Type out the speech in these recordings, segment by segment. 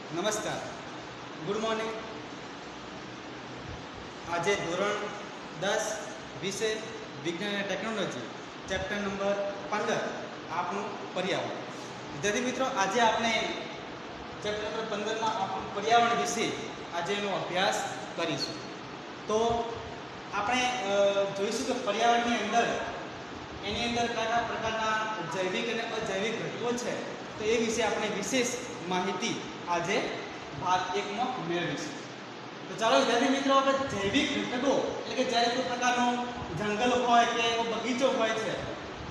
નમસ્કાર, good morning. આજે ધોરણ 10 વિષય વિજ્ઞાન અને ટેકનોલોજી ચેપ્ટર નંબર 15 આપણું પર્યાવરણ. વિદ્યાર્થી મિત્રો, આજે આપણે ચેપ્ટર નંબર 15માં આપણું પર્યાવરણ વિશે આજે એનો અભ્યાસ કરીશું. તો આપણે જોઈશું કે પર્યાવરણની અંદર એની અંદર કયા પ્રકારના જૈવિક અને અજૈવિક ઘટકો છે, તો એ વિશે આપણે વિશેષ માહિતી આજે ભાગ 1માં મેળવીશું. તો ચાલો વિદ્યાર્થી મિત્રો, આપણે જૈવિક ઘટકો એટલે કે જ્યારે કોઈ પ્રકારનું જંગલ હોય કે બગીચો હોય છે,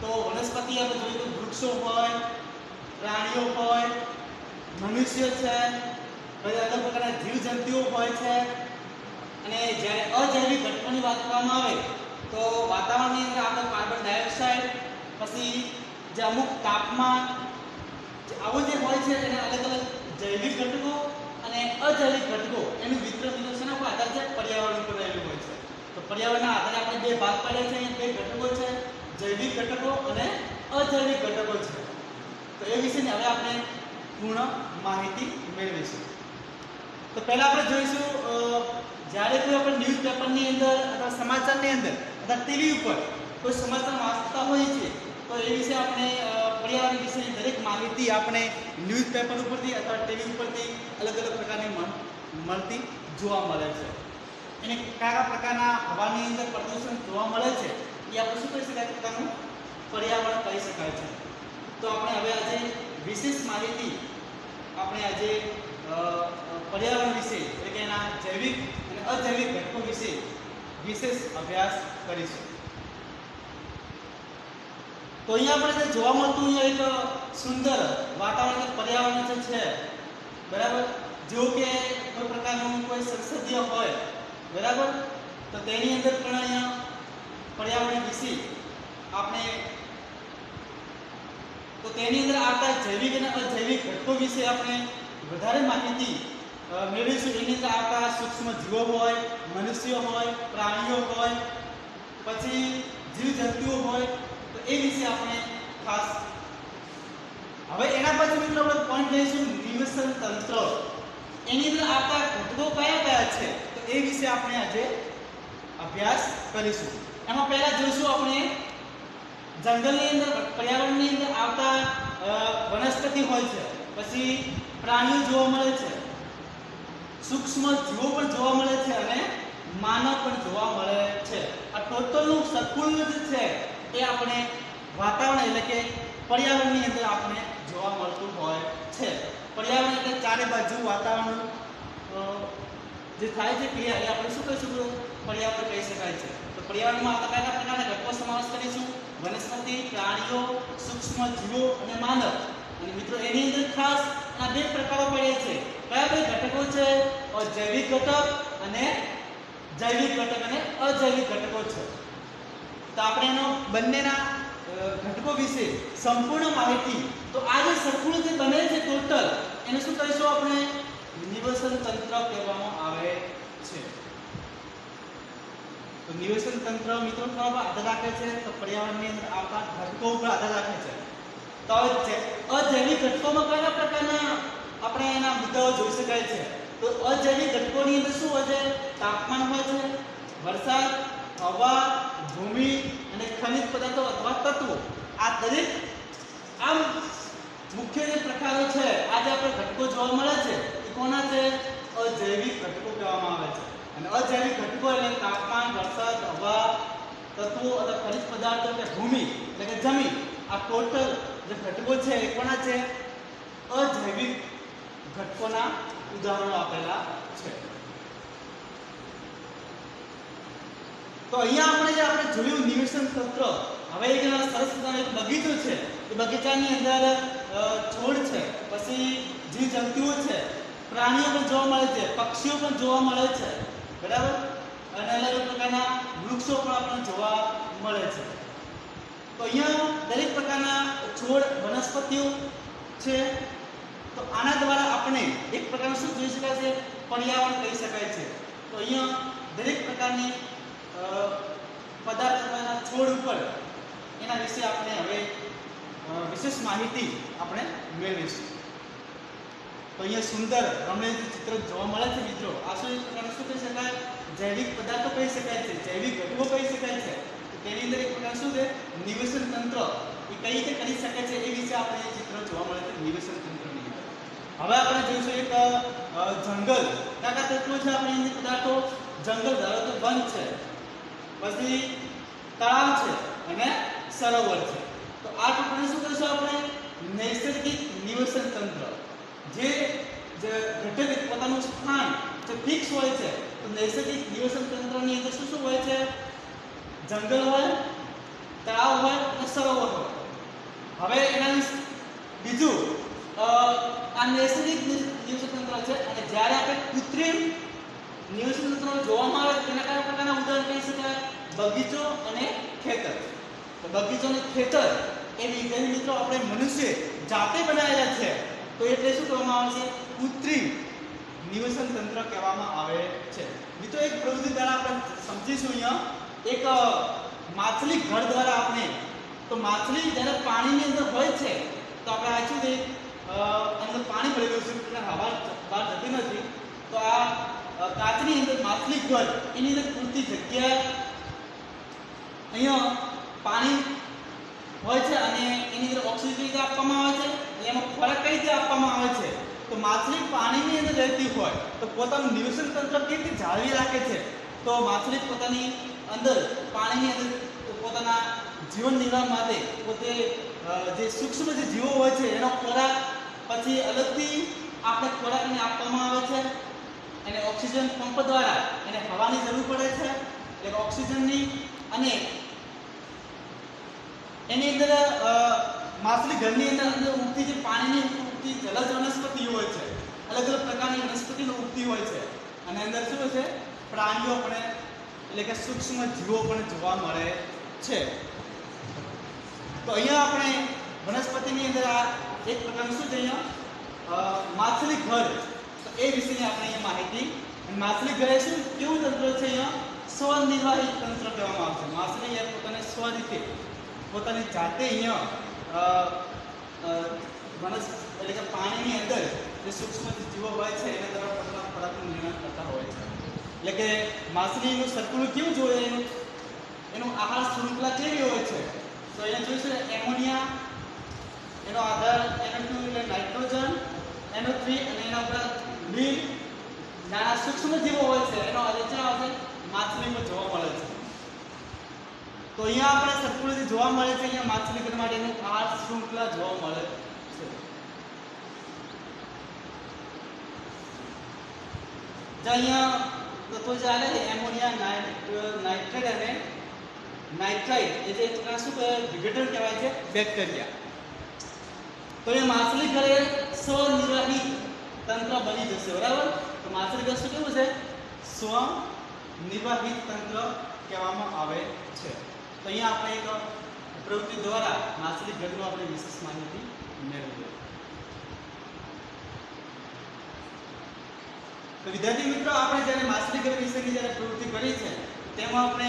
તો વનસ્પતિ આપણે જોઈએ તો વૃક્ષો હોય, પ્રાણીઓ હોય, મનુષ્ય છે, પછી અલગ પ્રકારના જીવજંતુઓ હોય છે. અને જ્યારે અજૈવિક ઘટકોની વાત કરવામાં આવે તો વાતાવરણની અંદર આપણે કાર્બન ડાયોક્સાઇડ, પછી જે અમુક તાપમાન આવું જે હોય છે એને અલગ અલગ જૈવિક ઘટકો અને અજૈવિક ઘટકો એનું વિતરણ શેના પર આધાર છે? પર્યાવરણ ઉપર રહેલું હોય છે. તો પર્યાવરણના આધારે આપણે બે ભાગ પાડ્યા છે. બે ઘટકો છે, જૈવિક ઘટકો અને અજૈવિક ઘટકો છે. તો એ વિશેની હવે આપણે પૂર્ણ માહિતી મેળવીશું. તો પહેલા આપણે જોઈશું, જ્યારે કોઈ આપણે ન્યૂઝપેપરની અંદર અથવા સમાચારની અંદર અથવા ટીવી ઉપર કોઈ સમાચાર વાંચતા હોઈએ છીએ, તો એ વિશે આપણે પર્યાવરણ વિશેની દરેક માહિતી આપણે ન્યૂઝપેપર ઉપરથી અથવા ટીવી ઉપરથી અલગ અલગ પ્રકારની મળતી જોવા મળે છે. એને કયા પ્રકારના હવાની અંદર પ્રદૂષણ જોવા મળે છે એ આપણે શું કહી શકાય? પ્રકારનું પર્યાવરણ કહી શકાય છે. તો આપણે હવે આજે વિશેષ માહિતી આપણે આજે પર્યાવરણ વિશે એટલે કે એના જૈવિક અને અજૈવિક ઘટકો વિશે વિશેષ અભ્યાસ કરીશું. તો અહીંયા આપણે જે જોવા મળતું અહીંયા એક સુંદર વાતાવરણ કે પર્યાવરણ જે છે, બરાબર, જો કે કોઈ પ્રકારનું કોઈ સંસદીય હોય, બરાબર, તો તેની અંદર પણ અહીંયા પર્યાવરણ વિશે આપણે તો તેની અંદર આવતા જૈવિક અને અજૈવિક ઘટકો વિશે આપણે વધારે માહિતી મેળવીશું. એની અંદર આવતા સૂક્ષ્મ જીવો હોય, મનુષ્યો હોય, પ્રાણીઓ હોય, પછી જીવજંતુઓ હોય, તો એ વિશે આપણે ખાસ હવે એના પછી મિત્રો આપણે પોઈન્ટ લઈશું નિવસન તંત્ર. એની અંદર આવતા ઘટકો કયા કયા છે, તો એ વિશે આપણે આજે અભ્યાસ કરીશું. એમાં પહેલા જોઈશું આપણે જંગલની અંદર પર્યાવરણની અંદર આવતા વનસ્પતિ હોય છે, પછી પ્રાણીઓ જોવા મળે છે, સૂક્ષ્મ જીવો પણ જોવા મળે છે અને માનવ પણ જોવા મળે છે. આ ટોટલનું સંકુલ જે છે એ આપણે વાતાવરણ એટલે કે પર્યાવરણની અંદર આપણે જોવા મળતું હોય છે. પર્યાવરણ એટલે ચારે બાજુ વાતાવરણ જે થાય છે ક્રિયા, એ આપણે શું કહીશું? પર્યાવરણ કહી શકાય છે. તો પર્યાવરણમાં આવતા કયા પ્રકારના ઘટકો સમાવેશ કરીશું? વનસ્પતિ, પ્રાણીઓ, સૂક્ષ્મ જીવો અને માનવ. અને મિત્રો એની અંદર ખાસ આ બે પ્રકારો પડે છે. કયા બે ઘટકો છે? જૈવિક ઘટક અને જૈવિક ઘટક અને અજૈવિક ઘટકો છે. તો આપણે એનો બંનેના ઘટકો વિશે સંપૂર્ણ માહિતી, તો આ જે સંપૂર્ણ જે બને છે ટોટલ, એને શું કહીશું? આપણે નિવસન તંત્ર કહેવામાં આવે છે. તો નિવસન તંત્ર મિત્રો પર આધાર રાખે છે, તો પર્યાવરણની અંદર આવતા ઘટકો ઉપર આધાર રાખે છે. તો અજૈવિક ઘટકોમાં કયા પ્રકારના આપણે એના મુદ્દાઓ જોઈ શકાય છે? તો અજૈવિક ઘટકોની અંદર શું હોય છે? તાપમાન હોય છે, વરસાદ, હવા, ભૂમિ અને ખનિજ પદાર્થો અથવા તત્વો. આ દરેક આમ મુખ્ય જે પ્રકારો છે, આ જે આપણે ઘટકો જોવા મળે છે એ કોના છે? અજૈવિક ઘટકો કહેવામાં આવે છે. અને અજૈવિક ઘટકો એટલે તાપમાન, વરસાદ, હવા, તત્વો અથવા ખનિજ પદાર્થો કે ભૂમિ એટલે કે જમીન, આ ટોટલ જે ઘટકો છે એ કોના છે? અજૈવિક ઘટકોના ઉદાહરણો આપેલા છે. તો અહીંયા આપણે જોયું નિવસન તંત્ર. હવે એક સરસ મજાનો એક બગીચો છે. એ બગીચાની અંદર છોડ છે, પછી જીવજંતુઓ છે, પ્રાણીઓ પણ જોવા મળે છે, પક્ષીઓ પણ જોવા મળે છે, બરાબર, અને અલગ અલગ પ્રકારના વૃક્ષો પણ આપણને જોવા મળે છે. તો અહીંયા દરેક પ્રકારના છોડ, વનસ્પતિઓ છે. તો આના દ્વારા આપણે એક પ્રકારનું શું જોઈ શકાય છે? પર્યાવરણ કહી શકાય છે. તો અહીંયા દરેક પ્રકારની પદાર્થ અથવા છોડ ઉપર એના વિશે આપણે હવે વિશેષ માહિતી આપણે મેળવીશું. તો અહીંયા સુંદર રમણીય ચિત્ર જોવા મળે છે મિત્રો. આ શું કહી શકાય? જૈવિક પદાર્થો કહી શકાય છે, જૈવિક ઘટકો કહી શકાય છે. તો તેની અંદર એક પ્રકાર શું છે? નિવેશન તંત્ર એ કઈ રીતે કરી શકે છે એ વિશે આપણે ચિત્ર જોવા મળે છે નિવેશન તંત્રની અંદર. હવે આપણે જોઈશું એક જંગલ. કયા તત્વો છે આપણે એની પદાર્થો? જંગલ ધારો કે વન છે, પછી તળાવ છે અને સરોવર છે. તો આ ટુકડાને શું કહીશું આપણે? નૈસર્ગિક નિવેશન તંત્ર. જે ઘટક પોતાનું સ્થાન જે ફિક્સ હોય છે, તો નૈસર્ગિક નિવેશન તંત્રની અંદર શું શું હોય છે? જંગલ હોય, તળાવ હોય અને સરોવર હોય. હવે એના બીજું આ નૈસર્ગિક નિવેશન તંત્ર છે, અને જ્યારે આપણે કૃત્રિમ નિવેશન તંત્ર જોવામાં આવે તેના કયા પ્રકારના ઉદાહરણ કહી શકાય? બગીચો અને ખેતર. તો બગીચો અને ખેતર એ વિજ્ઞાની મિત્રો આપણે મનુષ્ય જાતે બનાવેલા છે, તો એટલે શું કહેવામાં આવે છે? કૃત્રિમ નિવેશન તંત્ર કહેવામાં આવે છે. મિત્રો એક પ્રવૃત્તિ દ્વારા આપણે સમજીશું. અહીંયા એક માછલી ઘર દ્વારા આપણે, તો માછલી જ્યારે પાણીની અંદર હોય છે તો આપણે આચું દે અંદર પાણી ભરેલું છે, એટલે હવા બહાર જતી નથી. તો આ કાચની અંદર માછલી ઘર એની અંદર પૂરતી જગ્યા અહીંયા પાણી હોય છે અને એની અંદર ઓક્સિજન કઈ રીતે આપવામાં આવે છે, એમાં ખોરાક કઈ રીતે આપવામાં આવે છે. તો માછલી પાણીની અંદર રહેતી હોય તો પોતાનું નિવેશન તંત્ર કેવી રીતે જાળવી રાખે છે? તો માછલી પોતાની અંદર પાણીની અંદર પોતાના જીવન નિર્વાહ માટે પોતે જે સૂક્ષ્મ જે જીવો હોય છે એનો ખોરાક, પછી અલગથી આપણે ખોરાકને આપવામાં આવે છે, અને ઓક્સિજન પંપ દ્વારા એને હવાની જરૂર પડે છે, એટલે ઓક્સિજનની, અને એની અંદર માછલી ઘરની અંદર ઉગતી જે પાણીની ઉગતી જલજ વનસ્પતિઓ હોય છે, અલગ અલગ પ્રકારની વનસ્પતિઓ ઉગતી હોય છે, અને અંદર શું હોય છે? પ્રાણીઓ પણ, એટલે કે સૂક્ષ્મ જીવો પણ જોવા મળે છે. તો અહીંયા આપણે વનસ્પતિની અંદર આ એક પ્રકારનું શું છે? અહીંયા માછલી ઘર, તો એ વિશેની આપણે અહીંયા માહિતી. માછલી ઘર એ શું કેવું તંત્ર છે? અહીંયા સ્વનિર્વાહી તંત્ર કહેવામાં આવે છે. માછલી એ પોતાને સ્વ રીતે પોતાની જાતે અહીંયા એટલે કે પાણીની અંદર જે સૂક્ષ્મ જીવો હોય છે એના દ્વારા પોતાના ખોરાકનું નિર્માણ કરતા હોય છે. એટલે કે માછલીનું સંતુલન કેવું જોઈએ? એનું આહાર શૃંખલા કેવી હોય છે? તો અહીંયા જોઈશું એમોનિયા, એનો આધાર NO2 એટલે નાઇટ્રોજન, NO3 અને એના ઉપર લીલ નાના સૂક્ષ્મ જીવો હોય છે એનો આધાર આવે માછલીમાં જોવા મળે છે. તો અહીંયા આપણે સંતુલિત જોવા મળે છે. અહીંયા માછલી ઘર માટેનું આહાર શૃંખલા જોવા મળે છે. જો અહીંયા તત્વો ચાલે છે એમોનિયા, નાઇટ્રેટ અને નાઇટ્રાઇટ, એ જે પ્રકાર શું વિઘટન કહેવાય છે? બેક્ટેરિયા. તો એ માછલી ઘરે સ્વનિર્વાહી તંત્ર બની જશે, બરાબર? તો માછલી ઘર શું કેવું છે? સ્વનિર્વાહી તંત્ર કહેવામાં આવે છે. તો અહીંયા આપણે એક પ્રવૃત્તિ દ્વારા માછલી ઘરનું આપણે વિશેષ માહિતી મેળવીએ. તો વિદ્યાર્થી મિત્રો, આપણે જ્યારે માછલી ઘર વિશેની જ્યારે પ્રવૃત્તિ કરી છે તેમાં આપણે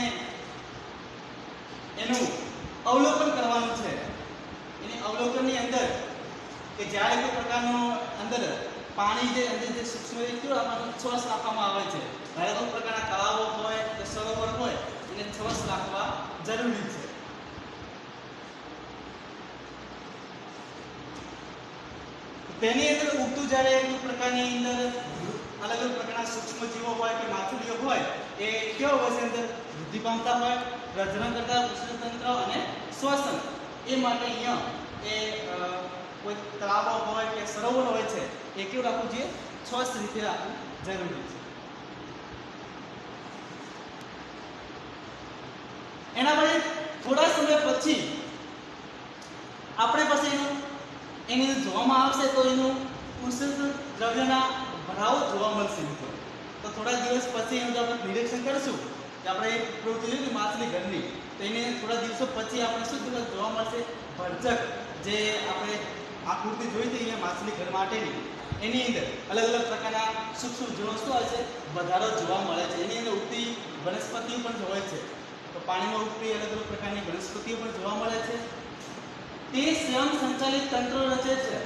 એનું અવલોકન કરવાનું છે. એની અવલોકનની અંદર કે જ્યારે કોઈ પ્રકારનું અંદર પાણી જે અંદર જે સૂક્ષ્મ કેવું આપણને છોસ રાખવામાં આવે છે, ધારો કોઈ પ્રકારના તળાવો હોય કે સરોવર હોય એને છોસ રાખવા જરૂરી છે. તેની અંદર ઉગતું જ્યારે કોઈ પ્રકારની અંદર અલગ અલગ પ્રકારના સૂક્ષ્મ જીવો હોય કે માછલીઓ હોય એ કેવો હોય છે? અંદર વૃદ્ધિ પામતા હોય, પ્રજનન કરતા, ઉષ્ણતંત્ર અને શ્વસન. એ માટે અહીંયા એ કોઈ તળાવો હોય કે સરોવર હોય છે એ કેવું રાખવું જોઈએ? સ્વસ્થ રીતે રાખવું જરૂરી છે. એના પછી થોડા સમય પછી આપણે પછી એની જોવામાં આવશે તો એનું ઉષ્ણ દ્રવ્યના ભરાવો જોવા મળશે મિત્રો. તો થોડા દિવસ પછી એનું આપણે નિરીક્ષણ કરીશું કે આપણે એક પ્રવૃત્તિ જોઈ માછલી ઘરની, તો એને થોડા દિવસો પછી આપણે શું જોવા મળશે? ભરચક જે આપણે આકૃતિ જોઈ હતી અહીંયા માછલી ઘર માટેની, એની અંદર અલગ અલગ પ્રકારના સૂક્ષ્મ જીવો શું હોય છે? વધારો જોવા મળે છે. એની અંદર ઉગતી વનસ્પતિઓ પણ હોય છે. તો પાણીમાં ઉગતી અલગ અલગ પ્રકારની વનસ્પતિઓ પણ જોવા મળે છે. તે સ્વયં સંચાલિત તંત્ર રચે છે.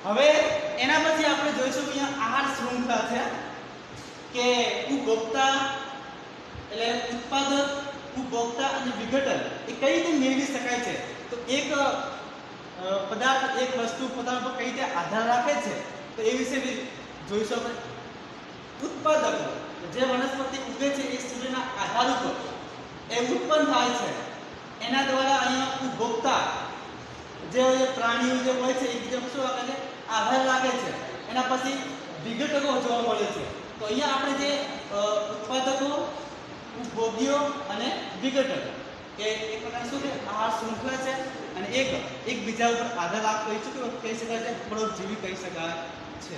હવે એના પછી આપણે જોઈશું કે અહીંયા આહાર શૃંખલા છે કે ઉપભોક્તા એટલે ઉત્પાદક, ઉપભોક્તા અને વિઘટન એ કઈ રીતે મેળવી શકાય છે. તો એક પદાર્થ, એક વસ્તુ પોતાના પર કઈ રીતે આધાર રાખે છે તો એ વિશે જોઈશું આપણે. ઉત્પાદકો જે વનસ્પતિ ઉગે છે એ સૂર્યના આધાર ઉપર એ ઉત્પન્ન થાય છે. એના દ્વારા અહીંયા ઉપભોક્તા જે પ્રાણીઓ જે હોય છે એ બીજા શું રાખે છે, આધાર રાખે છે. એના પછી વિઘટકો જોવા મળે છે. તો અહીંયા આપણે જે ઉત્પાદકો, ઉપભોગીઓ અને વિઘટકો કે એક પ્રકાર શું છે, આહાર શૃંખલા છે અને એક બીજા ઉપર આધાર રાખતો હોય છે, કહી શકાય છે પરોપજીવી કહી શકાય છે.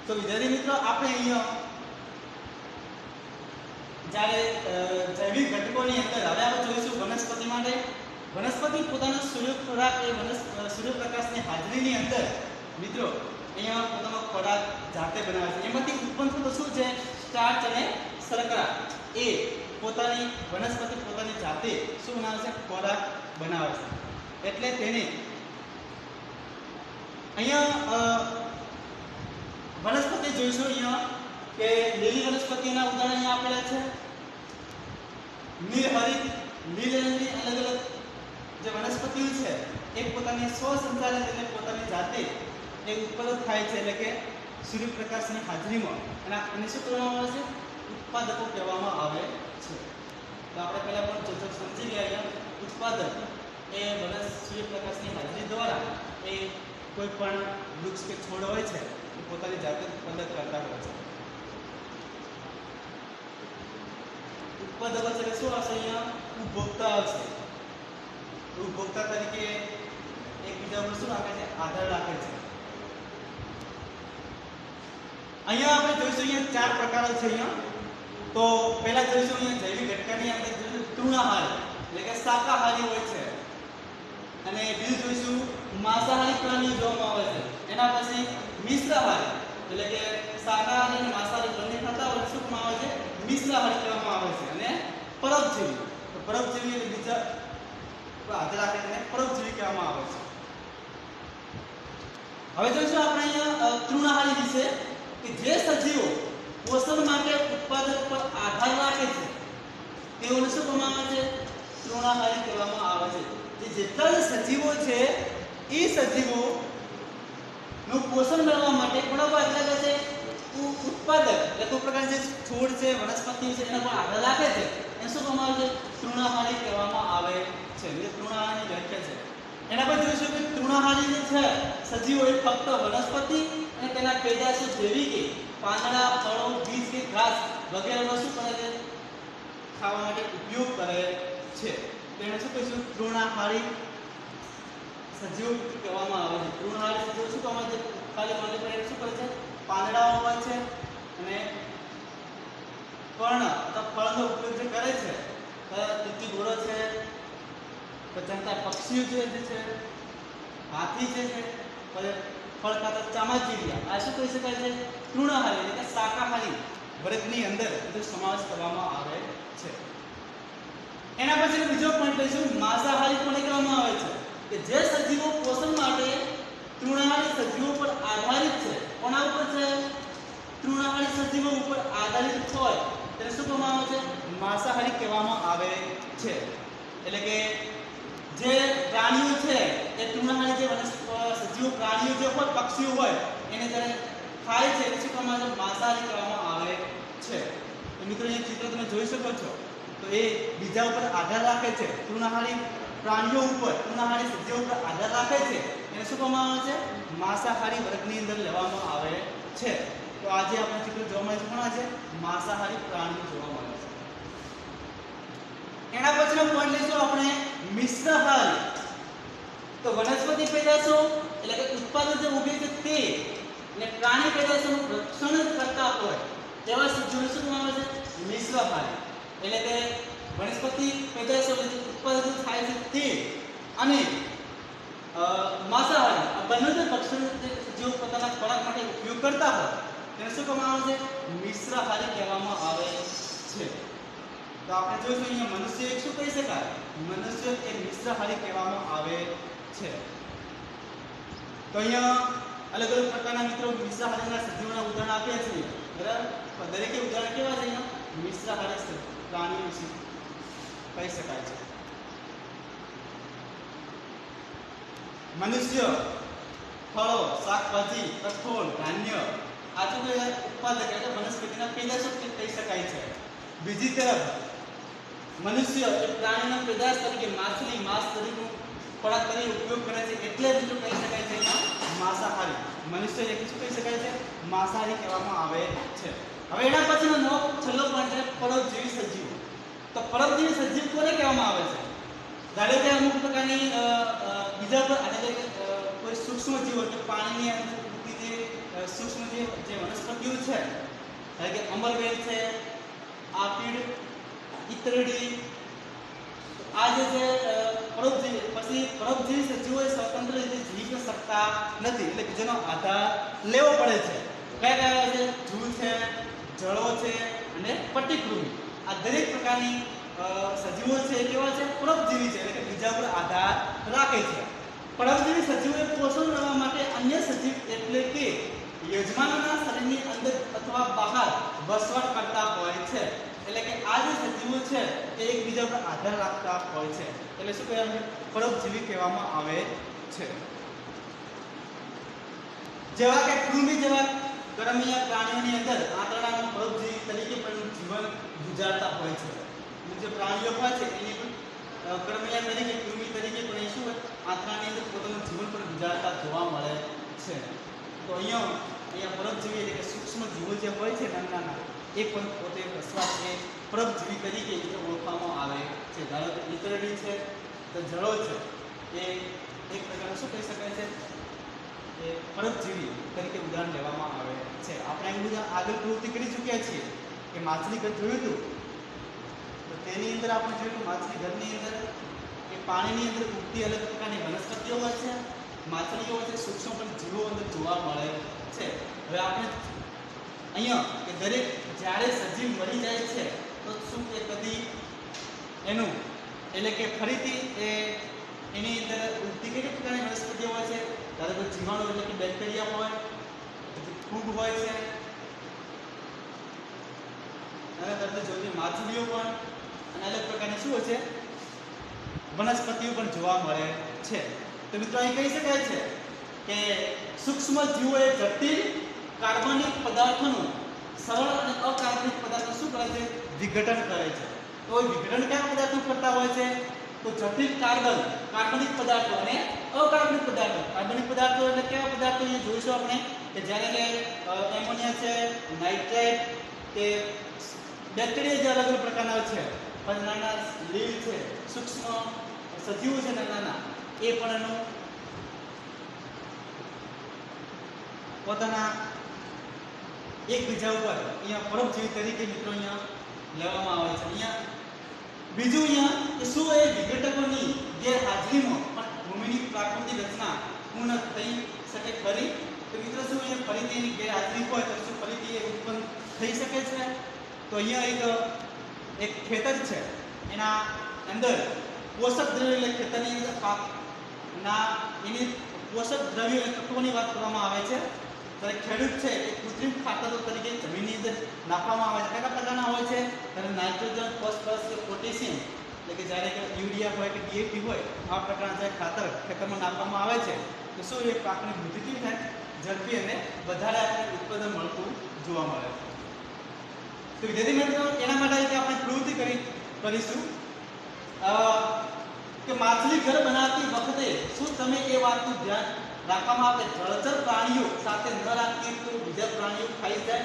તો વિદ્યાર્થી મિત્રો આપણે અહીંયા જ્યારે જૈવિક ઘટકોની અંદર હવે આપણે જોઈશું વનસ્પતિ માટે. વનસ્પતિ પોતાનો સૂર્ય ખોરાક એ સૂર્યપ્રકાશની હાજરીની અંદર મિત્રો અહીંયા પોતાનો ખોરાક જાતે બનાવે છે. એમાંથી ઉત્પન્ન થતો શું છે, સ્ટાર્ચ અને શર્કરા એ પોતાની વનસ્પતિ પોતાની જાતે શું બનાવે છે, ખોરાક બનાવે છે. એટલે તેને અહીંયા વનસ્પતિ જોઈશું અહીંયા કે લીલી વનસ્પતિના ઉદાહરણ અહીંયા આપેલા છે. નીલહરિત, લીલ રંગની અલગ અલગ જે વનસ્પતિઓ છે એ પોતાની સ્વસંચાલન એટલે પોતાની જાતે એ ઉત્પાદન થાય છે, એટલે કે સૂર્યપ્રકાશની હાજરીમાં. અને એને શું કહેવામાં આવે છે, ઉત્પાદકો કહેવામાં આવે છે. તો આપણે પહેલા પણ સમજી ગયા ઉત્પાદક એ સૂર્યપ્રકાશની હાજરી દ્વારા એ કોઈ પણ વૃક્ષ કે છોડ હોય છે પોતાની જાતે ઉત્પાદન કરતા હોય છે. ઉત્પાદકો એટલે શું આવશે, અહીંયા ઉપભોક્તા આવશે. ઉપભોક્તા તરીકે એકબીજા પર શું રાખે છે, આધાર રાખે છે. અહીંયા આપણે જોઈશું અહીંયા ચાર પ્રકારો છે. અહીંયા તો પહેલા જોઈશું અહીંયા જૈવિક ઘટકાની અંદર જોઈશું તૃણાહારી એટલે કે શાકાહારી હોય છે. અને બીજું જોઈશું માંસાહારી પ્રાણીઓ જોવામાં આવે છે. એના પછી મિશ્રાહારી એટલે કે શાકાહારી અને માંસાહારી બંને ખાતા હોય શું કહેવામાં આવે છે, મિશ્રાહારી કહેવામાં આવે છે. અને પરોપજીવી, તો પરોપજીવી એટલે બીજા આધાર રાખે છે, પરોપજીવી કહેવામાં આવે છે. હવે જોઈશું આપણે અહીંયા તૃણાહારી વિશે કે જે સજીવો પોષણ માટે ઉત્પાદક પર આધાર રાખે છે તેઓને શું કહેવામાં આવે છે, તૃણાહારી કહેવામાં આવે છે. જે જેટલા સજીવો છે એ સજીવો નું પોષણ મેળવવા માટે કોના પર આધાર રાખે છે, ઉત્પાદક એટલે કોઈ પ્રકાર જે છોડ છે, વનસ્પતિ છે એના પર આધાર રાખે છે એને શું કહેવામાં આવે છે, તૃણાહારી કહેવામાં આવે છે. એટલે તૃણાહારી વ્યાખ્યા છે. એના પર જોઈશું કે તૃણાહારી જે છે સજીવો એ ફક્ત વનસ્પતિ અને તેના પેદાશો જેવી કે પાંદડા, ફળો, બીજ કે ઘાસ વગેરેનો શું કરે છે, ખાવા માટે ઉપયોગ કરે છે. તેને શું કહીશું, તૃણાહારી સજીવો કહેવામાં આવે છે. તૃણાહારી સજીવો શું કહેવામાં આવે છે, ખાલી પાણી પર શું કરે છે, પાંદડાઓ હોય છે અને પર્ણ અથવા ફળનો ઉપયોગ જે કરે છે, તીતી ઘોડો છે, ચણતા પક્ષીઓ જે છે, હાથી જે છે, ફળ ખાતા ચામાચીડિયા, આ શું કહી શકાય છે, તૃણાહારી એટલે કે શાકાહારી વર્ગની અંદર બધો સમાવેશ કરવામાં આવે છે. એના પછી બીજો પોઈન્ટ લઈશું, માંસાહારી કોને કહેવામાં આવે છે, કે જે સજીવો પોષણ માટે તૃણાહારી સજીવો પર આધારિત છે. કોના ઉપર છે, તૃણાહારી સજીવો ઉપર આધારિત હોય તેને શું કહેવામાં આવે છે, માંસાહારી કહેવામાં આવે છે. એટલે કે જે પ્રાણીઓ છે એ તૃણાહારી જે સજીવો પ્રાણીઓ જે હોય, પક્ષીઓ હોય એને જ્યારે ખાય છે એને શું કહેવામાં આવે છે, માંસાહારી કહેવામાં આવે છે. તો મિત્રો એ ચિત્ર તમે જોઈ શકો છો. તો એ બીજા ઉપર આધાર રાખે છે, તૃણાહારી પ્રાણીઓ ઉપર, તૃણાહારી સજીવો ઉપર આધાર રાખે છે એને શું કહેવામાં આવે છે, માંસાહારી વર્ગની અંદર લેવામાં આવે છે. તો આજે આપણે ચિત્ર જોવા મળે છે કોના છે, માંસાહારી પ્રાણીઓ જોવા મળે છે. એના પછીનો પોઈન્ટ લઈશું આપણે મિશ્રાહારી. તો વનસ્પતિ પેદાશો એટલે કે ઉત્પાદન જે ઉગે છે તે અને પ્રાણી પેદાશોનું રક્ષણ કરતા હોય તેવા સજીવો શું કહેવામાં આવે છે, મિશ્રાહારી. એટલે કે વનસ્પતિ પેદાશો ઉત્પાદન થાય છે તે અને માંસાહારી આ બંને જે પક્ષીઓ પોતાના ખોરાક માટે ઉપયોગ કરતા હોય તેને શું કહેવામાં આવે છે, મિશ્રાહારી કહેવામાં આવે છે. તો આપણે જોઈશું અહીંયા મનુષ્ય એક શું કહી શકાય? મનુષ્ય એ મિશ્રહારી કહેવામાં આવે છે. તો અહીંયા અલગ અલગ પ્રકારના મિત્રો મિશ્રહારીના સજીવોના ઉદાહરણ આપ્યા છે, બરાબર? તો દરેકે ઉદાહરણ કેવા છે? અહીંયા મિશ્રહારી પ્રાણીઓ વિશે કહી શકાય છે. મનુષ્ય ફળો, શાકભાજી, કઠોળ, ધાન્ય આજુબાજુ ઉત્પાદક એટલે વનસ્પતિના પેદાશો કહી શકાય છે. બીજી તરફ મનુષ્ય એ પ્રાણીના પેદાશ તરીકે માછલી, માંસ તરીકે ખોરાક તરીકે ઉપયોગ કરે છે, એટલે બીજું કહી શકાય છે અહીંયા માંસાહારી. મનુષ્ય એક શું કહી શકાય છે? માંસાહારી કહેવામાં આવે છે. હવે એના પછીનો નવો છેલ્લો પોઈન્ટ છે પરોપજીવી સજીવો. તો પરોપજીવી સજીવ કોને કહેવામાં આવે છે? ધારો કે અમુક પ્રકારની બીજા પર એટલે કે કોઈ સૂક્ષ્મ જીવો કે પાણીની અંદર ઉગતી જે સૂક્ષ્મ જે વનસ્પતિઓ છે, ધારો કે અમરવેલ છે, આપીડ, ઈતરડી, આ જે છે પરોપજીવી. પછી પરોપજીવી સજીવો સ્વતંત્ર રીતે જીવી શકતા નથી, એટલે કે જેનો આધાર લેવો પડે છે. કયા કયા છે? જૂ છે, જળો છે અને પટ્ટીકૃમિ. આ દરેક પ્રકારની સજીવો છે એ કેવા છે? પરોપજીવી છે, એટલે કે બીજા પર આધાર રાખે છે. પરોપજીવી સજીવોએ પોષણ મેળવવા માટે અન્ય સજીવ એટલે કે યજમાનના શરીરની અંદર અથવા બહાર વસવાટ કરતા હોય છે. એટલે કે આ જે સજીવો છે એ એકબીજા પર આધાર રાખતા હોય છે, એટલે શું કહેવાય? પરોપજીવી કહેવામાં આવે છે. જેવા કે કૃમિ જેવા ગરમીય પ્રાણીઓની અંદર આંતરડાના પરોપજીવી તરીકે પણ જીવન ગુજારતા હોય છે. જે પ્રાણીઓ હોય છે એની પણ કર્મયા તરીકે, કૃમિ તરીકે પણ એ શું હોય? આંતરડાની અંદર પોતાનું જીવન પણ ગુજારતા જોવા મળે છે. તો અહીંયા પરોપજીવી એટલે કે સૂક્ષ્મ જીવો જે હોય છે નાના એ પણ પોતે વસવાટ એ પરોપજીવી તરીકે ઓળખવામાં આવે છે. ધારો કે ઈતરડી છે, તો જળો છે, એ એક પ્રકારનું શું કહી શકાય છે? એ પરોપજીવી તરીકે ઉદાહરણ લેવામાં આવે છે. આપણે એવું બધા આગળ પ્રવૃત્તિ કરી ચૂક્યા છીએ કે માછલી ઘર જોયું હતું, તો તેની અંદર આપણે જોયું માછલી ઘરની અંદર એ પાણીની અંદર ઉગતી અલગ પ્રકારની વનસ્પતિઓ હોય છે, માછલીઓ હોય છે, સૂક્ષ્મ પણ જીવો અંદર જોવા મળે છે. હવે આપણે અહીંયા કે દરેક જ્યારે સજીવ મરી જાય છે તો શું કે કદી એનું એટલે કે ફરીથી એની અંદર ઉગતી કેટલી પ્રકારની વનસ્પતિઓ હોય છે? ધારો કે જીવાણુ એટલે કે બેક્ટેરિયા હોય, ફૂગ હોય છે, અને તરત જોઈ માછલીઓ પણ અને અલગ પ્રકારની શું હોય છે? વનસ્પતિઓ પણ જોવા મળે છે. તો મિત્રો અહીં કહી શકાય છે કે સૂક્ષ્મ જીવો એ જટિલ કાર્બનિક પદાર્થોનું સરળ અને અકાર્બનિક પદાર્થો શું કરે છે? વિઘટન કરે છે. તો વિઘટન કયા પદાર્થો કરતા હોય છે? તો જટિલ કાર્બનિક પદાર્થો અને અકાર્બનિક પદાર્થો. કાર્બનિક પદાર્થો એટલે કેવા પદાર્થો? એ જોઈશું આપણે કે જ્યારે કે એમોનિયા છે, નાઇટ્રેટ કે બેક્ટેરિયા જે અલગ અલગ પ્રકારના છે, પછી નાના લીલ છે, સૂક્ષ્મ સજીવો છે નાના, એ પણ એનું પોતાના એકબીજા ઉપર અહીંયા પરોપજીવી તરીકે મિત્રો અહીંયા લેવામાં આવે છે. અહીંયા બીજું અહીંયા કે શું એ વિઘટકોની ગેરહાજરીમાં પણ ભૂમિની પ્રાકૃતિક રચના પૂર્ણ થઈ શકે ખરી? તો મિત્રો શું અહીંયા ફરીથી એની ગેરહાજરી હોય તો શું ફરીથી એ ઉત્પન્ન થઈ શકે છે? તો અહીંયા એક ખેતર છે, એના અંદર પોષક દ્રવ્ય એટલે ખેતરની અંદર પાકના એની પોષક દ્રવ્યો અને તત્વોની વાત કરવામાં આવે છે. ત્યારે ખેડૂત છે એ કૃત્રિમ ખાતરો તરીકે જમીનની અંદર નાખવામાં આવે છે. કયા પ્રકારના હોય છે? ત્યારે નાઇટ્રોજન, ફોસ્ફરસ કે પોટેશિયમ, એટલે કે જ્યારે કે યુરિયા હોય કે ડીએપી હોય, આ પ્રકારના જે ખાતર ખેતરમાં નાખવામાં આવે છે તો શું એ પાકની વૃદ્ધિ કેવી થાય? ઝડપી અને વધારે આપણને ઉત્પાદન મળતું જોવા મળે છે. તો વિદ્યાર્થી મિત્રો એના માટે આપણે પ્રવૃત્તિ કરીશું કે માછલી ઘર બનાવતી વખતે શું તમે એ વાતનું ધ્યાન રાખવામાં આવે જળચર પ્રાણીઓ સાથે ન રાખીએ તો બીજા પ્રાણીઓ ખાઈ જાય?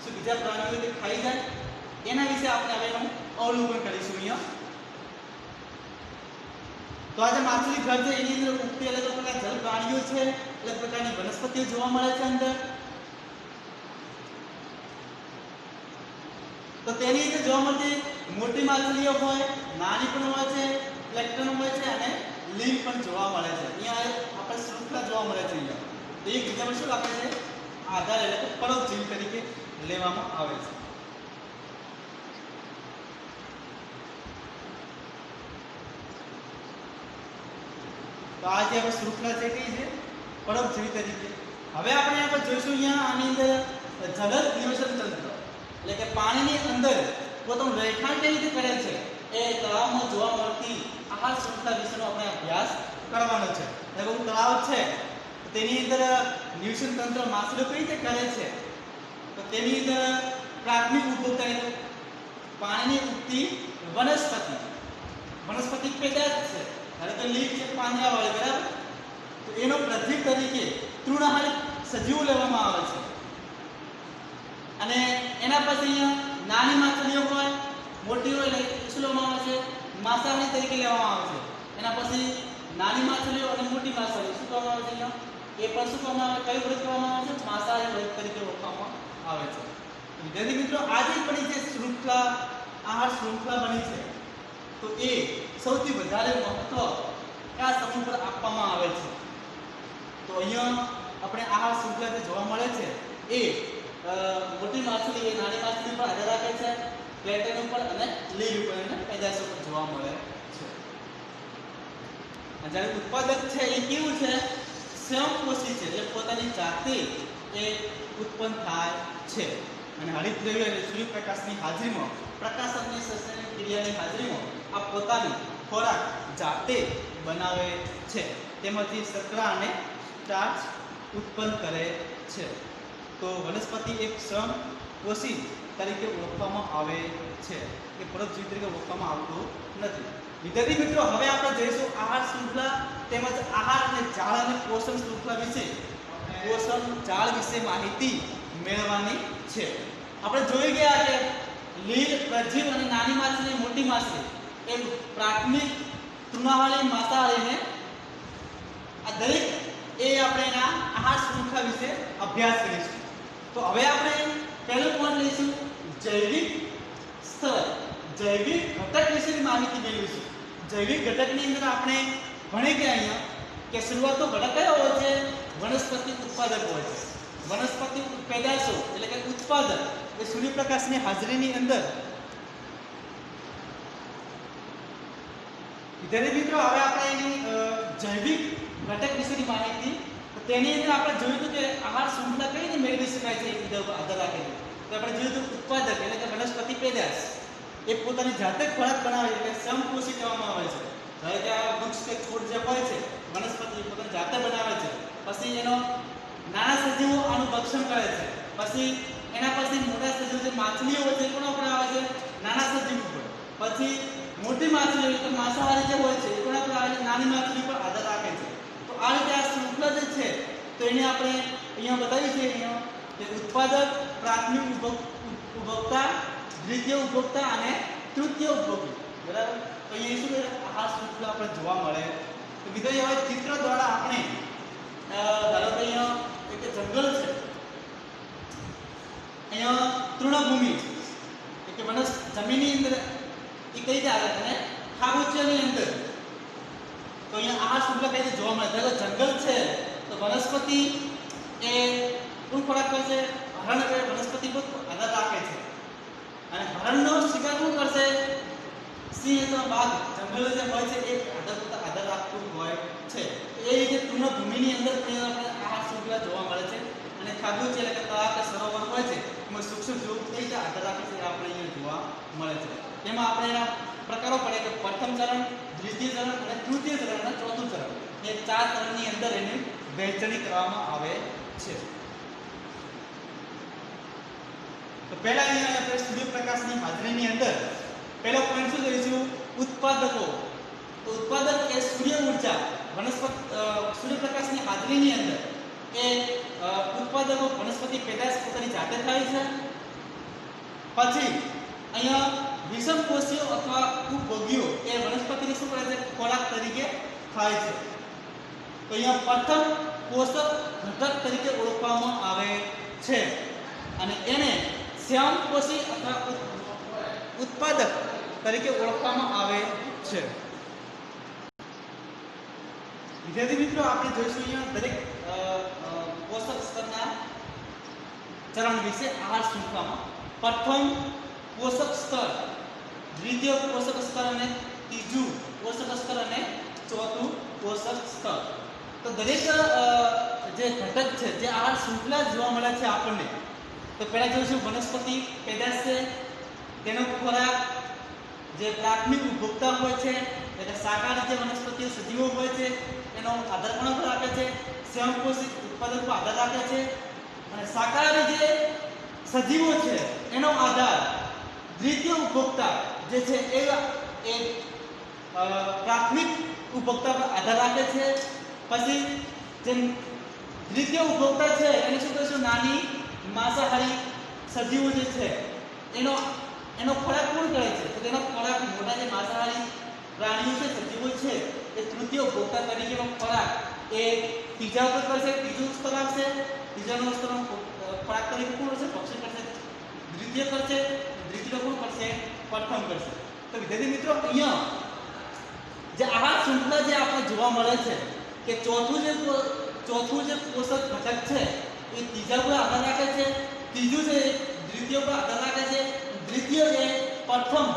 શું બીજા પ્રાણીઓ તે ખાઈ જાય? એના વિશે આપણે હવે એનું અવલોકન કરીશું અહીંયા. તો આજે માછલી ઘર છે એની અંદર ઉગતી અલગ પ્રકારના જળ પ્રાણીઓ છે, અલગ પ્રકારની વનસ્પતિઓ જોવા મળે છે અંદર. તો તેની અંદર જોવા મળતી મોટી માછલીઓ હોય, નાની પણ હોય છે, પ્લેન્કટન હોય છે અને લીંક પણ જોવા મળે છે. અહીંયા આપણે શૃંખલા જોવા મળે છે. અહીંયા તો એક બીજામાં શું આપે છે? આધાર એટલે કે પરોપજીવી તરીકે લેવામાં આવે છે. આ જે આપણે શૃંખલા છે કઈ છે પરોપજીવી તરીકે. હવે આપણે અહીંયા પર જોઈશું અહીંયા આની અંદર જલદ નિવસન તંત્ર એટલે કે પાણીની અંદર પોતાનું રહેઠાણ કેવી રીતે કરે છે એ તળાવમાં જોવા મળતી આહાર શૃંખલા વિશેનો આપણે અભ્યાસ કરવાનો છે. એટલે તળાવ છે તેની અંદર નિવસન તંત્ર માછલીઓ કઈ રીતે કરે છે તો તેની અંદર પ્રાથમિક ઉપભોક્તા પાણીની ઉગતી વનસ્પતિ પેદાશ છે. ધારો કે લીફ છે પાંદડાવાળી, બરાબર, તો એનો પ્રતીક તરીકે તૃણહારી સજીવો લેવામાં આવે છે. અને એના પછી અહીંયા નાની માછલીઓ હોય, મોટી હોય એટલે શું લેવામાં આવે છે માંસાહારી તરીકે લેવામાં આવે છે. એના પછી નાની માછલીઓ અને મોટી માછલીઓ શું કરવામાં આવે છે અહીંયા એ પણ શું કરવામાં આવે, કઈ વ્રત કરવામાં આવે છે માંસાહારી વ્રત તરીકે ઓળખવામાં આવે છે. વિદ્યાર્થી મિત્રો આજે પણ જે શૃંખલા આહાર શૃંખલા બની છે તો એ સૌથી વધારે મહત્વ કયા સમૂહ પર આપવામાં આવે છે. તો અહીંયા આપણે આહાર શૃંખલા જે જોવા મળે છે એ મોટી માછલી એ નાની માછલી પર આધાર રાખે છે, પ્લેટેન ઉપર અને લીલ ઉપર અને પેદાશો પર જોવા મળે છે. અને જ્યારે ઉત્પાદક છે એ કેવું છે સ્વયંપોષી છે, એટલે પોતાની જાતે એ ઉત્પન્ન થાય છે. અને હરિતદ્રવ્ય અને સૂર્યપ્રકાશની હાજરીમાં પ્રકાશનની શ્વસનની ક્રિયાની હાજરીમાં આ પોતાની ખોરાક જાતે બનાવે છે. તેમાંથી શર્કરા અને સ્ટાર્ચ ઉત્પન્ન કરે છે. તો વનસ્પતિ એક સ્વયંપોષી તરીકે ઓળખવામાં આવે છે, એ પરોપજીવી તરીકે ઓળખવામાં આવતું નથી. વિદ્યાર્થી મિત્રો હવે આપણે જોઈશું આહાર શૃંખલા તેમજ આહાર અને જાળ અને પોષણ શૃંખલા વિશે પોષણ જાળ વિશે માહિતી મેળવવાની છે. આપણે જોઈ ગયા કે લીલ, પ્રજીવ અને નાની માછલી, મોટી માછલી એમ પ્રાથમિક તૃણાહારી માંસાહારીને આ દરેક એ આપણે એના આહાર શૃંખલા વિશે અભ્યાસ કરીશું. તો હવે આપણે પહેલું પોઈન્ટ લઈશું જૈવિક સ્તર, જૈવિક ઘટક વિશેની માહિતી મેળવીશું. જૈવિક ઘટકની અંદર આપણે ભણી ગયા અહીંયા કે શરૂઆતનો ઘટક કયો હોય છે વનસ્પતિ ઉત્પાદક હોય છે. વનસ્પતિ પેદાશો એટલે કે ઉત્પાદક એ સૂર્યપ્રકાશની હાજરીની અંદર. વિદ્યાર્થી મિત્રો હવે આપણે એની જૈવિક ઘટક વિશેની માહિતી, તેની અંદર આપણે જોયું હતું કે આહાર શૃંખલા કઈ રીતે મેળવી શકાય છે એકબીજા ઉપર આધાર રાખીને. તો આપણે જોયું હતું ઉત્પાદક એટલે કે વનસ્પતિ પેદાશ એ પોતાની જાતે ખોરાક બનાવે એટલે સ્વયંપોષી કહેવામાં આવે છે. ધારો કે આ વૃક્ષ કે છોડ જે હોય છે વનસ્પતિ પોતાની જાતે બનાવે છે. પછી એનો નાના સજીવો આનું ભક્ષણ કરે છે. પછી એના પછી મોટા સજીવો જે માછલીઓ હોય છે એ કોના ઉપર આવે છે નાના સજીવ ઉપર. પછી મોટી માછલીઓ એટલે માંસાહારી જે હોય છે એ કોના પર આવે છે નાની માછલી પર આધાર રાખે છે. તો આ રીતે આ શૃંખલા જે છે તો એને આપણે અહીંયા બતાવી છે અહીંયા કે ઉત્પાદક, પ્રાથમિક ઉપભોક્તા, દ્વિતીય ઉપભોક્તા અને તૃતીય ઉપભોગી, બરાબર. તો અહીંયા શું આહાર શૃંખલા આપણે જોવા મળે. તો વિદ્યાર્થી હવે ચિત્ર દ્વારા આપણે ધારો કે અહીંયા એક જંગલ છે, અહીંયા તૃણભૂમિ છે એટલે જમીનની અંદર એ કઈ રીતે આવે અને ખાબોચિયાની અંદર. તો અહીંયા આહાર શૃંખલા કઈ રીતે જોવા મળે. ધારો જંગલ છે તો વનસ્પતિ એ કોણ ખોરાક કરશે હરણ કરે, વનસ્પતિ પર આધાર રાખે છે. અને હરણનો શિકાર કોણ કરશે સિંહ તો બાઘ જંગલ જે હોય છે એ આધાર રાખતું હોય છે. એ રીતે તૃણભૂમિની અંદર આપણે આહાર શૃંખલા જોવા મળે છે. અને ખાબોચિયા એટલે કે તળાવ કે સરોવર હોય છે એમાં સૂક્ષ્મ જીવો કઈ રીતે આધાર રાખે છે આપણે અહીંયા જોવા મળે છે. એમાં આપણે એના પ્રકારો પડે કે પ્રથમ ચરણ, દ્વિતીય ચરણ અને તૃતીય ચરણ અને ચોથું ચરણ, એ 4 ચરણની અંદર એની વહેંચણી કરવામાં આવે છે. તો પહેલા અહીંયા આપણે સૂર્યપ્રકાશની હાજરીની અંદર પહેલો પોઈન્ટ શું જોઈશું ઉત્પાદકો. તો ઉત્પાદક એ સૂર્ય ઊર્જા સૂર્યપ્રકાશની હાજરીની અંદર એ ઉત્પાદકો વનસ્પતિ પેદાશ પોતાની જાતે થાય છે. પછી અહીંયા વિષમપોષીઓ અથવા ઉપભોગીઓ એ વનસ્પતિને શું કરે છે ખોરાક તરીકે ખાય છે. તો અહીંયા પ્રથમ પોષક ઘટક તરીકે ઓળખવામાં આવે છે અને એને સ્વયંપોષી અથવા ઉત્પાદક તરીકે ઓળખવામાં આવે છે. વિદ્યાર્થી મિત્રો આપણે જોઈશું અહીંયા દરેક પોષક સ્તરના ચરણ વિશે આહાર શૃંખલામાં. પ્રથમ પોષક સ્તર, દ્વિતીય પોષક સ્તર અને ત્રીજું પોષક સ્તર અને ચોથું પોષક પોષક સ્તર. તો દરેક જે ઘટક છે જે આહાર શૃંખલા જોવા મળે છે આપણને. તો પહેલા જોઈશું વનસ્પતિ પેદાશ છે, તેનો ખોરાક, જે પ્રાથમિક ઉપભોક્તા હોય છે એટલે શાકાહારી જે વનસ્પતિઓ સજીવો હોય છે એનો આધાર કોના પર રાખે છે? સ્વયંપોષિત ઉત્પાદન પર આધાર રાખે છે. અને શાકાહારી જે સજીવો છે એનો આધાર દ્વિતીય ઉપભોક્તા જે છે એ પ્રાથમિક ઉપભોક્તા પર આધાર રાખે છે. પછી જે દ્વિતીય ઉપભોક્તા છે એને શું કહીશું? નાની માંસાહારી સજીવો જે છે એનો ખોરાક કોણ કરે છે? તો તેનો ખોરાક મોટા જે માંસાહારી પ્રાણીઓ છે, સજીવો છે, એ તૃતીય ઉપભોક્તા તરીકેનો ખોરાક એ ત્રીજા ઉપર કરશે, ત્રીજું સ્તર આવશે. ત્રીજાનો સ્તરનો ખોરાક તરીકે કોણ હશે? પક્ષી કરશે. દ્વિતીય કરશે, દ્વિતીય કોણ કરશે? પ્રથમ કરશે. તો વિદ્યાર્થી મિત્રો અહીંયા જે આહાર શૃંખલા જે આપણે જોવા મળે છે કે ચોથું જે પોષક ઘટક છે એ ત્રીજા પર આધાર રાખે છે, ત્રીજું છે દ્વિતીય પર આધાર રાખે છે, દ્વિતીય એ પ્રથમ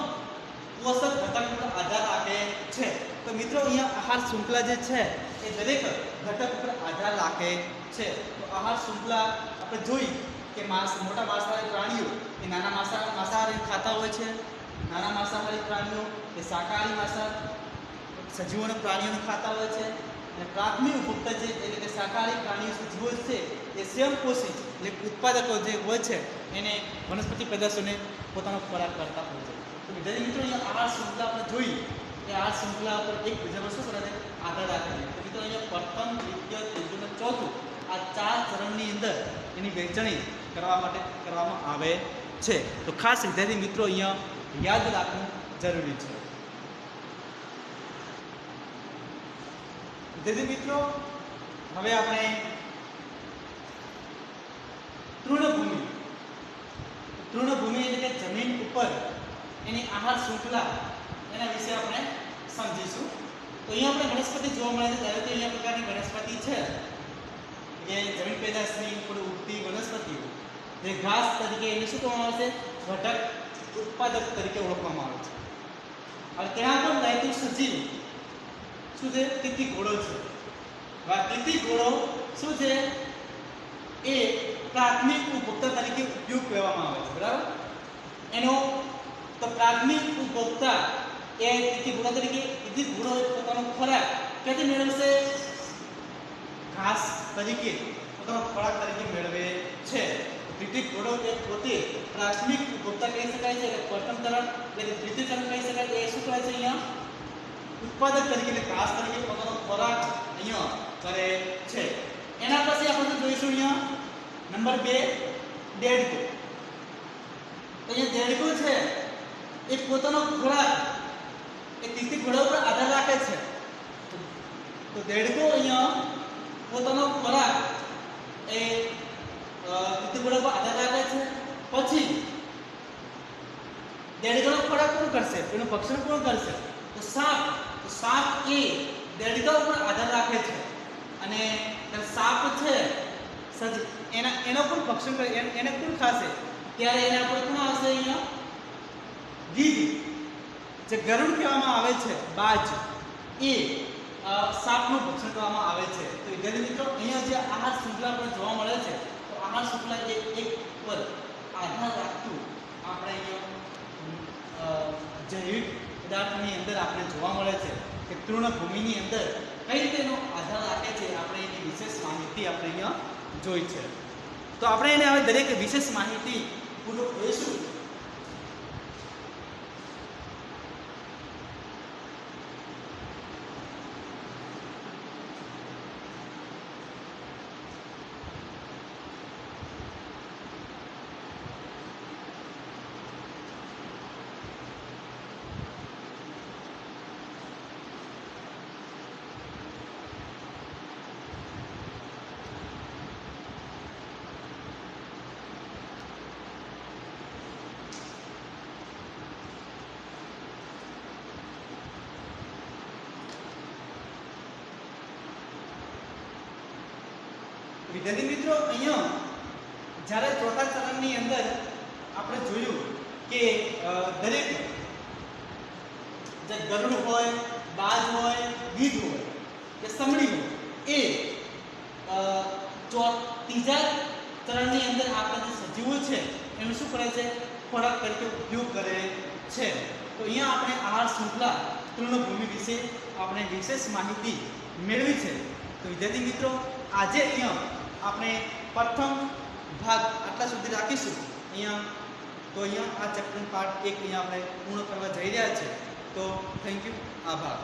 પોષક ઘટક પર આધાર રાખે છે. તો મિત્રો અહીંયા આહાર શૃંખલા જે છે એ દરેક ઘટક પર આધાર રાખે છે. તો આહાર શૃંખલા આપણે જોઈ કે મોટા માંસાહારી પ્રાણીઓ એ નાના માંસાહારી ખાતા હોય છે, નાના માંસાહારી પ્રાણીઓ એ શાકાહારી સજીવોને પ્રાણીઓને ખાતા હોય છે. અને પ્રાથમિક ઉપભોક્તા જે એટલે કે શાકાહારી પ્રાણીઓ સજીવો છે એ સ્વયંપોષિત એટલે ઉત્પાદકો જે હોય છે એને વનસ્પતિ પેદાશોને પોતાનો ખોરાક કરતા હોય છે. તો વિદ્યાર્થી મિત્રો અહીંયા આહાર શૃંખલા આપણે જોઈ કે આહાર શૃંખલા પર એકબીજા પર શું કરે છે? આધાર રાખે છે. તો મિત્રો અહીંયા પ્રથમ, દ્વિતીય, ત્રીજું અને ચોથું આ 4 ચરણની અંદર એની વહેંચણી કરવા માટે કરવામાં આવે છે. તો ખાસ વિદ્યાર્થી મિત્રો અહીંયા યાદ રાખવું જરૂરી છે. વિદ્યાર્થી મિત્રો હવે આપણે તૃણભૂમિ એટલે કે જમીન ઉપર એની આહાર શૃંખલા એના વિશે આપણે સમજીશું. તો અહીંયા આપણે વનસ્પતિ જોવા મળે છે. ધારો કે અહીંયા પ્રકારની વનસ્પતિ છે કે જમીન પેદાશની ઉપર ઉગતી વનસ્પતિઓ જે ઘાસ તરીકે એને શું કહેવામાં આવે છે? ઘટક ઉત્પાદક તરીકે ઓળખવામાં આવે છે. અને ત્યાં પણ રહેતું સજીવ શું છે? તિથિ ઘોડો છે. આ તિથિ ઘોડો શું છે? એ પ્રાથમિક ઉપભોક્તા તરીકે ઉપયોગ કરવામાં આવે છે. બરાબર? એનો તો પ્રાથમિક ઉપભોક્તા એ તિથિ ઘોડો પોતાનો ખોરાક ક્યાંથી મેળવશે? ઘાસ તરીકે પોતાનો ખોરાક તરીકે મેળવે છે. તિથિ ઘોડો એ પોતે પ્રાથમિક ઉપભોક્તા કહી શકાય છે. એટલે પ્રથમ ચરણ એટલે દ્વિતીય ચરણ કહી શકાય. એ શું કહે છે? અહીંયા ઉત્પાદક તરીકે ઘાસ તરીકે પોતાનો ખોરાક અહીંયા કરે છે. એના પછી આપણે જોઈશું અહીંયા નંબર 2 દેડકો. તો અહીંયા દેડકો છે એ પોતાનો ખોરાક એ તિથિ ઘોડા પર આધાર રાખે છે. તો દેડકો અહીંયા પોતાનો ખોરાક એ તિથિ ઘોડા પર આધાર રાખે છે. પછી દેડકાનો ખોરાક કોણ કરશે? એનું ભક્ષણ કોણ કરશે? તો સાપ એ દેડકા ઉપર આધાર રાખે છે. અને સાપ છે એના પર ભક્ષણ કરે, એને કોણ ખાશે? ત્યારે એના પર કોણ આવશે? અહીંયા ગીધ, જે ગરુડ કહેવામાં આવે છે, બાજ, એ સાપનું ભક્ષણ કરવામાં આવે છે. તો વિદ્યાર્થી મિત્રો અહીંયા જે આહાર શૃંખલા પર જોવા મળે છે તો આહાર શૃંખલા એક પર આધાર રાખતું આપણે અહીંયા જૈવિક પદાર્થની અંદર આપણે જોવા મળે છે કે તૃણભૂમિની અંદર કઈ રીતે એનો આધાર રાખે છે. આપણે એની વિશેષ માહિતી આપણે અહીંયા જોઈ છે. તો આપણે એને હવે દરેક વિશેષ માહિતી પૂર્વક જોઈશું. વિદ્યાર્થી મિત્રો અહીંયા જ્યારે ચોથા ચરણની અંદર આપણે જોયું કે દરેક જે ગરુડ હોય, બાજ હોય, ગીધ હોય, કે સમડીઓ એ ત્રીજા ચરણની અંદર આપણા જે સજીવો છે એનું શું કરે છે, ખોરાક તરીકે ઉપયોગ કરે છે. તો અહીંયા આપણે આહાર શૃંખલા તૃણભૂમિ વિશે આપણે વિશેષ માહિતી મેળવી છે. તો વિદ્યાર્થી મિત્રો, આજે અહીંયા આપણે પ્રથમ ભાગ આટલા સુધી રાખીશું. અહીંયા આ ચેપ્ટર પાર્ટ 1 અહીંયા આપણે પૂર્ણ કરવા જઈ રહ્યા છે. તો થેન્ક યુ, આભાર.